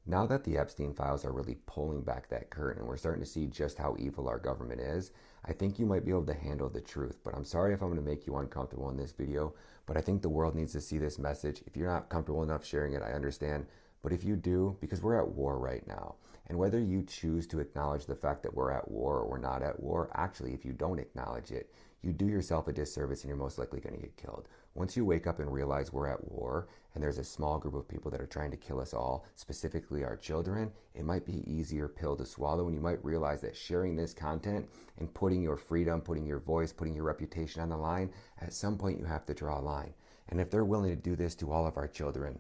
Now that the Epstein files are really pulling back that curtain and we're starting to see just how evil our government is, I think you might be able to handle the truth. But I'm sorry if I'm going to make you uncomfortable in this video, but I think the world needs to see this message. If you're not comfortable enough sharing it, I understand. But if you do, because we're at war right now, and whether you choose to acknowledge the fact that we're at war or we're not at war, actually, if you don't acknowledge it, you do yourself a disservice and you're most likely going to get killed. Once you wake up and realize we're at war and there's a small group of people that are trying to kill us all, specifically our children, it might be an easier pill to swallow, and you might realize that sharing this content and putting your freedom, putting your voice, putting your reputation on the line, at some point you have to draw a line. And if they're willing to do this to all of our children,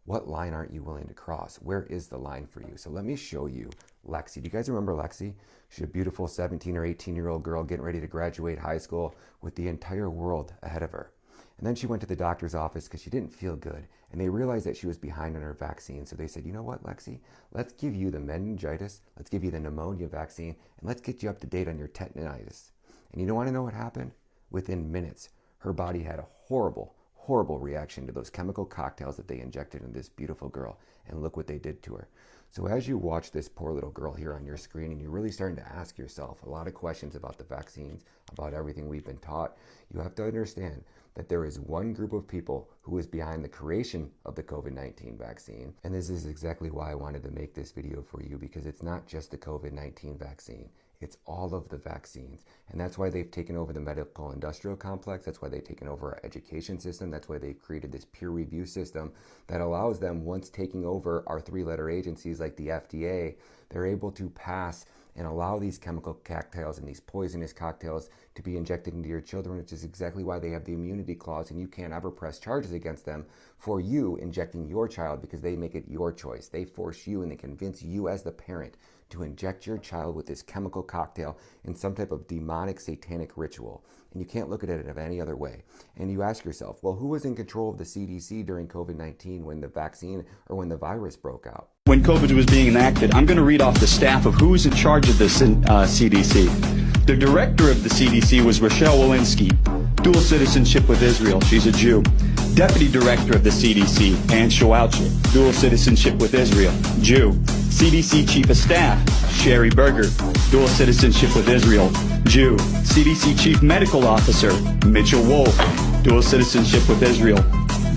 what line aren't you willing to cross? Where is the line for you? So let me show you Lexi. Do you guys remember Lexi? She's a beautiful 17 or 18-year-old girl getting ready to graduate high school with the entire world ahead of her. And then she went to the doctor's office because she didn't feel good. And they realized that she was behind on her vaccine. So they said, you know what, Lexi? Let's give you the meningitis, let's give you the pneumonia vaccine, and let's get you up to date on your tetanitis. And you don't want to know what happened? Within minutes, her body had a horrible reaction to those chemical cocktails that they injected in this beautiful girl. And look what they did to her. So as you watch this poor little girl here on your screen, and you're really starting to ask yourself a lot of questions about the vaccines, about everything we've been taught, you have to understand that there is one group of people who is behind the creation of the COVID-19 vaccine. And this is exactly why I wanted to make this video for you, because it's not just the COVID-19 vaccine. It's all of the vaccines. And that's why they've taken over the medical industrial complex. That's why they've taken over our education system. That's why they've created this peer review system that allows them, once taking over our three-letter agencies like the FDA, they're able to pass and allow these chemical cocktails and these poisonous cocktails to be injected into your children, which is exactly why they have the immunity clause, and you can't ever press charges against them for you injecting your child, because they make it your choice. They force you and they convince you as the parent to inject your child with this chemical cocktail in some type of demonic satanic ritual. And you can't look at it in any other way. And you ask yourself, well, who was in control of the CDC during COVID-19 when the vaccine or when the virus broke out? When COVID was being enacted, I'm going to read off the staff of who is in charge of this CDC. The director of the CDC was Rochelle Walensky, dual citizenship with Israel. She's a Jew. Deputy director of the CDC, Ann Shawalchik, dual citizenship with Israel, Jew. CDC chief of staff, Sherry Berger, dual citizenship with Israel, Jew. CDC chief medical officer, Mitchell Wolf, dual citizenship with Israel,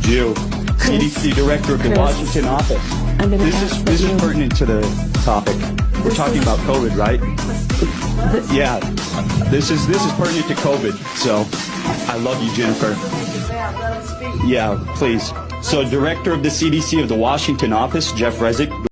Jew. CDC director of the Washington office. This is pertinent to the topic. We're talking about COVID, right? Yeah. This is pertinent to COVID. So I love you, Jennifer. Yeah, please. So director of the CDC of the Washington office, Jeff Resnick.